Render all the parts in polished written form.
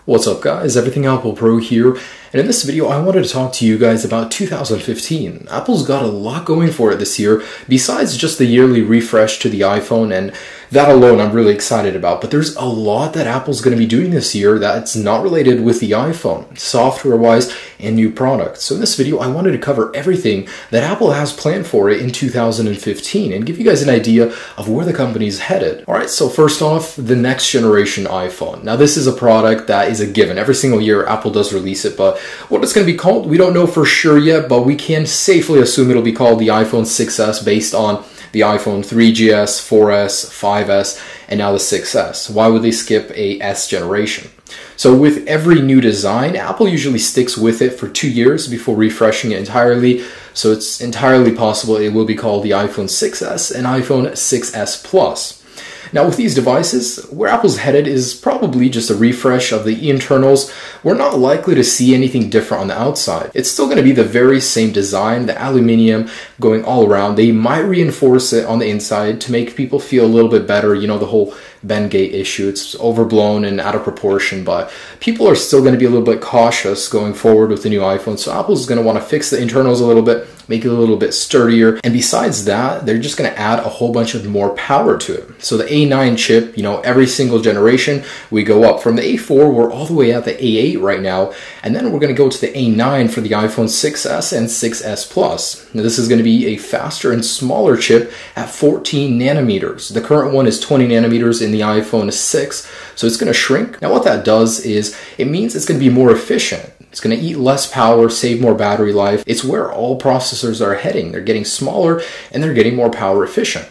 What's up guys, Everything Apple Pro here, and in this video I wanted to talk to you guys about 2015. Apple's got a lot going for it this year, besides just the yearly refresh to the iPhone, and that alone I'm really excited about. But there's a lot that Apple's going to be doing this year that's not related with the iPhone, software-wise and new products. So in this video I wanted to cover everything that Apple has planned for it in 2015 and give you guys an idea of where the company's headed. Alright, so first off, the next generation iPhone. Now this is a product that is a given. Every single year Apple does release it, but what it's going to be called, we don't know for sure yet, but we can safely assume it'll be called the iPhone 6S based on the iPhone 3GS, 4S, 5S, and now the 6S. Why would they skip a S generation? So with every new design, Apple usually sticks with it for 2 years before refreshing it entirely. So it's entirely possible it will be called the iPhone 6S and iPhone 6S Plus. Now with these devices, where Apple's headed is probably just a refresh of the internals. We're not likely to see anything different on the outside. It's still going to be the very same design, the aluminum going all around. They might reinforce it on the inside to make people feel a little bit better. You know, the whole Bendgate issue, it's overblown and out of proportion, but people are still going to be a little bit cautious going forward with the new iPhone. So Apple's going to want to fix the internals a little bit, make it a little bit sturdier, and besides that, they're just going to add a whole bunch of more power to it. So the A9 chip, you know, every single generation we go up. From the A4, we're all the way at the A8 right now, and then we're going to go to the A9 for the iPhone 6S and 6S Plus. Now this is going to be a faster and smaller chip at 14 nanometers. The current one is 20 nanometers in the iPhone 6, so it's going to shrink. Now what that does is it means it's going to be more efficient. It's going to eat less power, save more battery life. It's where all processors are heading. They're getting smaller and they're getting more power efficient.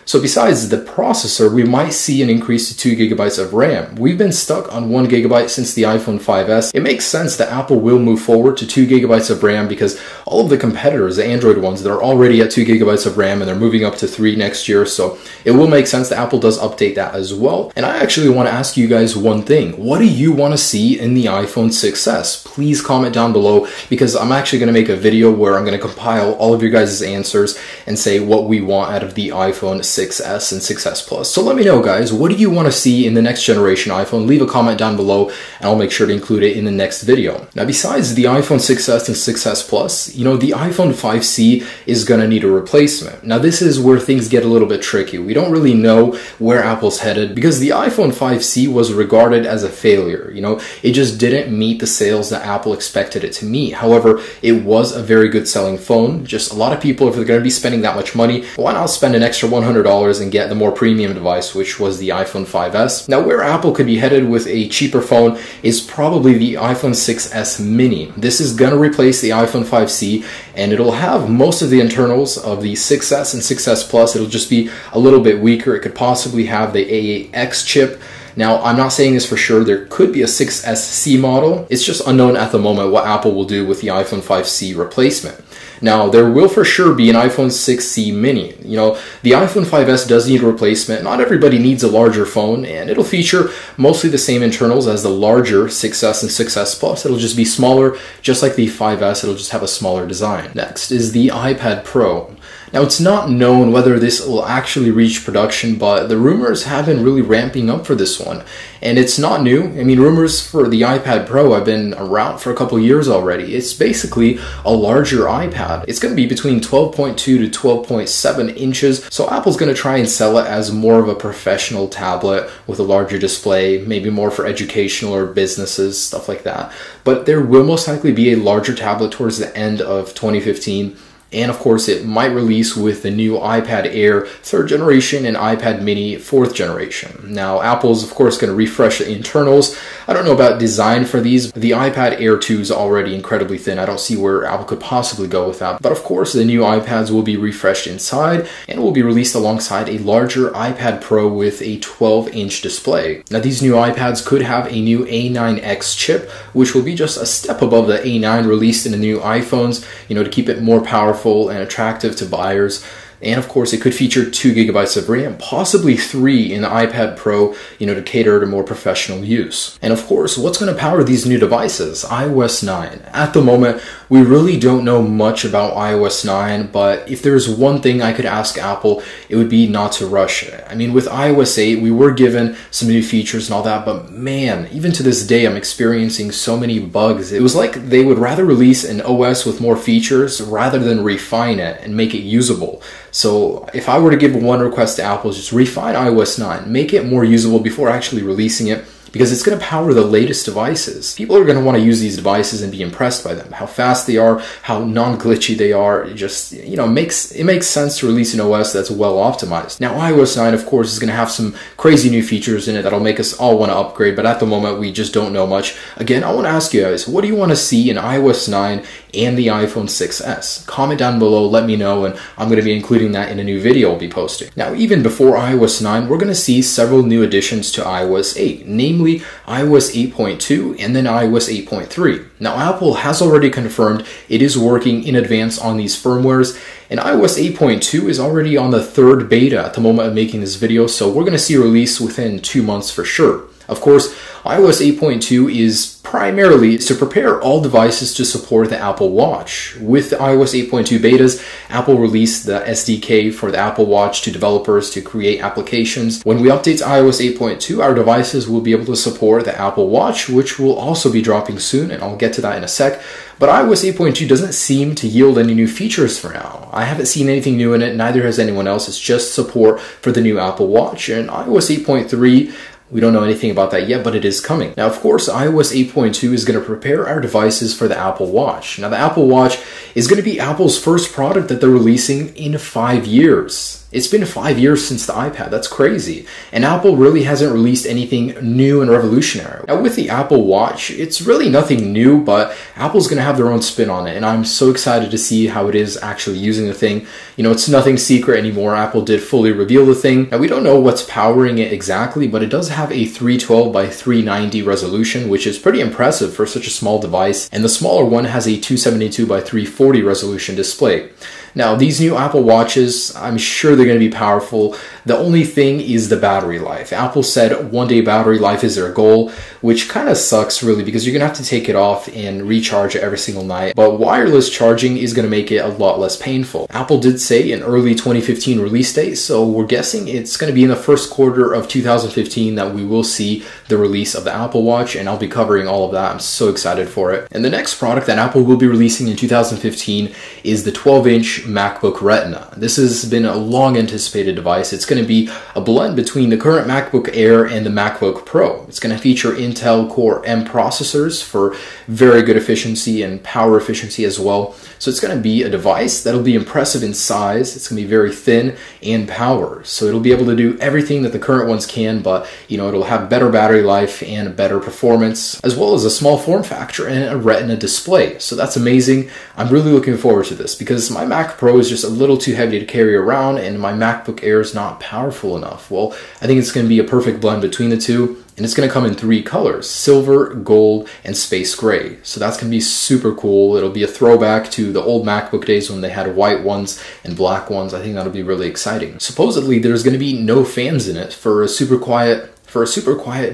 So besides the processor, we might see an increase to 2 gigabytes of RAM. We've been stuck on 1 gigabyte since the iPhone 5S. It makes sense that Apple will move forward to 2 gigabytes of RAM because all of the competitors, the Android ones, they're already at 2 gigabytes of RAM and they're moving up to 3 next year. So it will make sense that Apple does update that as well. And I actually want to ask you guys one thing. What do you want to see in the iPhone 6S? Please comment down below because I'm actually going to make a video where I'm going to compile all of your guys' answers and say what we want out of the iPhone 6S and 6S Plus. So let me know guys, what do you want to see in the next generation iPhone? Leave a comment down below and I'll make sure to include it in the next video. Now besides the iPhone 6S and 6S Plus, you know, the iPhone 5C is going to need a replacement. Now this is where things get a little bit tricky. We don't really know where Apple's headed because the iPhone 5C was regarded as a failure. You know, it just didn't meet the sales that Apple expected it to meet. However, it was a very good selling phone. Just a lot of people, if they're going to be spending that much money, why not spend an extra $100 and get the more premium device, which was the iPhone 5S. Now where Apple could be headed with a cheaper phone is probably the iPhone 6S mini. This is going to replace the iPhone 5C and it'll have most of the internals of the 6S and 6S Plus. It'll just be a little bit weaker. It could possibly have the A8X chip. Now, I'm not saying this for sure. There could be a 6SC model. It's just unknown at the moment what Apple will do with the iPhone 5C replacement. Now, there will for sure be an iPhone 6C mini. You know, the iPhone 5S does need a replacement. Not everybody needs a larger phone, and it'll feature mostly the same internals as the larger 6S and 6S Plus. It'll just be smaller, just like the 5S. It'll just have a smaller design. Next is the iPad Pro. Now, it's not known whether this will actually reach production, but the rumors have been really ramping up for this one. And it's not new. I mean, rumors for the iPad Pro have been around for a couple years already. It's basically a larger iPad. It's going to be between 12.2 to 12.7 inches. So Apple's going to try and sell it as more of a professional tablet with a larger display, maybe more for educational or businesses, stuff like that. But there will most likely be a larger tablet towards the end of 2015. And of course, it might release with the new iPad Air 3rd generation and iPad Mini 4th generation. Now, Apple's of course going to refresh the internals. I don't know about design for these. The iPad Air 2 is already incredibly thin. I don't see where Apple could possibly go with that. But of course, the new iPads will be refreshed inside and will be released alongside a larger iPad Pro with a 12-inch display. Now, these new iPads could have a new A9X chip, which will be just a step above the A9 released in the new iPhones, you know, to keep it more powerful and attractive to buyers. And of course, it could feature 2 gigabytes of RAM, possibly 3 in the iPad Pro, to cater to more professional use. And of course, what's going to power these new devices? iOS 9. At the moment, we really don't know much about iOS 9, but if there's one thing I could ask Apple, it would be not to rush it. I mean, with iOS 8, we were given some new features and all that, but man, even to this day, I'm experiencing so many bugs. It was like they would rather release an OS with more features rather than refine it and make it usable. So if I were to give one request to Apple, just refine iOS 9, make it more usable before actually releasing it, because it's going to power the latest devices. People are going to want to use these devices and be impressed by them, how fast they are, how non-glitchy they are. It just, it makes sense to release an OS that's well optimized. Now, iOS 9, of course, is going to have some crazy new features in it that'll make us all want to upgrade, but at the moment, we just don't know much. Again, I want to ask you guys, what do you want to see in iOS 9 and the iPhone 6s? Comment down below, let me know, and I'm going to be including that in a new video I'll be posting. Now, even before iOS 9, we're going to see several new additions to iOS 8, namely iOS 8.2 and then iOS 8.3. Now, Apple has already confirmed it is working in advance on these firmwares, and iOS 8.2 is already on the 3rd beta at the moment of making this video, so we're going to see a release within 2 months for sure. Of course, iOS 8.2 is primarily to prepare all devices to support the Apple Watch. With the iOS 8.2 betas, Apple released the SDK for the Apple Watch to developers to create applications. When we update to iOS 8.2, our devices will be able to support the Apple Watch, which will also be dropping soon, and I'll get to that in a sec. But iOS 8.2 doesn't seem to yield any new features for now. I haven't seen anything new in it, neither has anyone else. It's just support for the new Apple Watch. And iOS 8.3, we don't know anything about that yet, but it is coming. Now, of course, iOS 8.2 is going to prepare our devices for the Apple Watch. Now, the Apple Watch is going to be Apple's first product that they're releasing in 5 years. It's been 5 years since the iPad. That's crazy. And Apple really hasn't released anything new and revolutionary. Now, with the Apple Watch, it's really nothing new, but Apple's going to have their own spin on it. And I'm so excited to see how it is actually using the thing. It's nothing secret anymore. Apple did fully reveal the thing. Now, we don't know what's powering it exactly, but it does have a 312 by 390 resolution, which is pretty impressive for such a small device. And the smaller one has a 272 by 340 resolution display. Now, these new Apple Watches, I'm sure they're going to be powerful. The only thing is the battery life. Apple said 1 day battery life is their goal, which kind of sucks really, because you're going to have to take it off and recharge it every single night. But wireless charging is going to make it a lot less painful. Apple did say an early 2015 release date, so we're guessing it's going to be in the first quarter of 2015 that we will see the release of the Apple Watch, and I'll be covering all of that. I'm so excited for it. And the next product that Apple will be releasing in 2015 is the 12-inch MacBook Retina. This has been a long anticipated device. It's going to be a blend between the current MacBook Air and the MacBook Pro. It's going to feature Intel Core M processors for very good efficiency and power efficiency as well. So it's going to be a device that'll be impressive in size. It's going to be very thin and power. So it'll be able to do everything that the current ones can, but it'll have better battery life and better performance, as well as a small form factor and a Retina display. So that's amazing. I'm really looking forward to this because my Mac Pro is just a little too heavy to carry around and my MacBook Air is not powerful enough. Well, I think it's going to be a perfect blend between the two. And it's going to come in 3 colors: silver, gold, and space gray. So that's going to be super cool. It'll be a throwback to the old MacBook days when they had white ones and black ones. I think that'll be really exciting. Supposedly, there's going to be no fans in it for a super quiet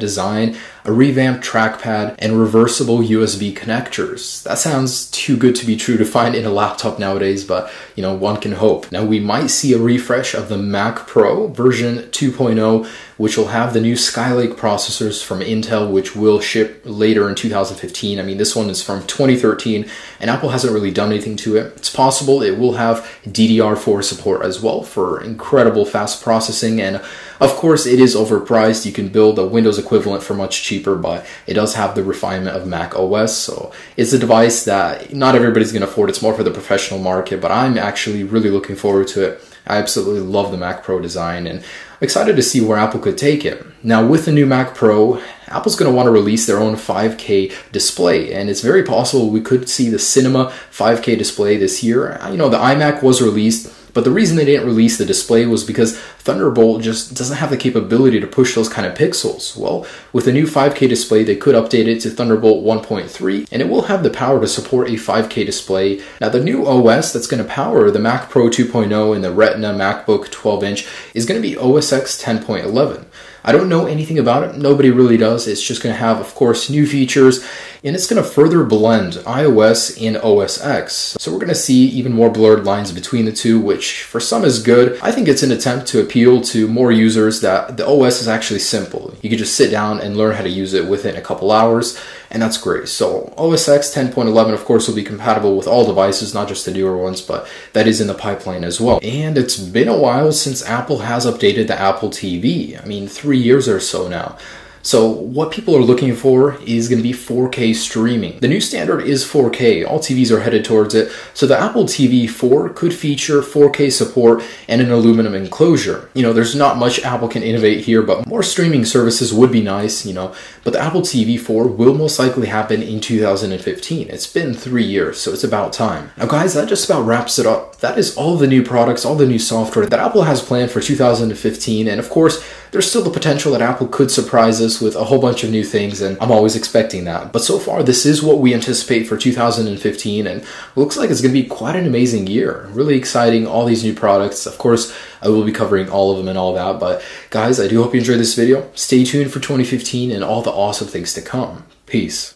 design, a revamped trackpad, and reversible USB connectors. That sounds too good to be true to find in a laptop nowadays, but one can hope. Now, we might see a refresh of the Mac Pro version 2.0, which will have the new Skylake processors from Intel, which will ship later in 2015. I mean, this one is from 2013, and Apple hasn't really done anything to it. It's possible it will have DDR4 support as well for incredible fast processing, and of course, it is overpriced. You can build a Windows equivalent for much cheaper, but it does have the refinement of Mac OS, so it's a device that not everybody's going to afford. It's more for the professional market, but I'm actually really looking forward to it. I absolutely love the Mac Pro design, and I'm excited to see where Apple could take it. Now, with the new Mac Pro, Apple's going to want to release their own 5K display, and it's very possible we could see the Cinema 5K display this year. The iMac was released, But the reason they didn't release the display was because Thunderbolt just doesn't have the capability to push those kind of pixels. Well, with a new 5K display, they could update it to Thunderbolt 1.3, and it will have the power to support a 5K display. Now, the new OS that's going to power the Mac Pro 2.0 and the Retina MacBook 12-inch is going to be OS X 10.11. I don't know anything about it. Nobody really does. It's just going to have, of course, new features, and it's going to further blend iOS and OS X. So we're going to see even more blurred lines between the two, which for some is good. I think it's an attempt to appeal to more users that the OS is actually simple. You can just sit down and learn how to use it within a couple hours, and that's great. So OS X 10.11, of course, will be compatible with all devices, not just the newer ones, but that is in the pipeline as well. And it's been a while since Apple has updated the Apple TV. I mean, 3 years or so now. So what people are looking for is going to be 4K streaming. The new standard is 4K. All TVs are headed towards it. So the Apple TV 4 could feature 4K support and an aluminum enclosure. You know, there's not much Apple can innovate here, but more streaming services would be nice, you know. But the Apple TV 4 will most likely happen in 2015. It's been 3 years, so it's about time. Now guys, that just about wraps it up. That is all the new products, all the new software that Apple has planned for 2015. And of course, there's still the potential that Apple could surprise us with a whole bunch of new things, and I'm always expecting that. But so far, this is what we anticipate for 2015, and it looks like it's going to be quite an amazing year. Really exciting, all these new products. Of course, I will be covering all of them and all that, but guys, I do hope you enjoyed this video. Stay tuned for 2015 and all the awesome things to come. Peace.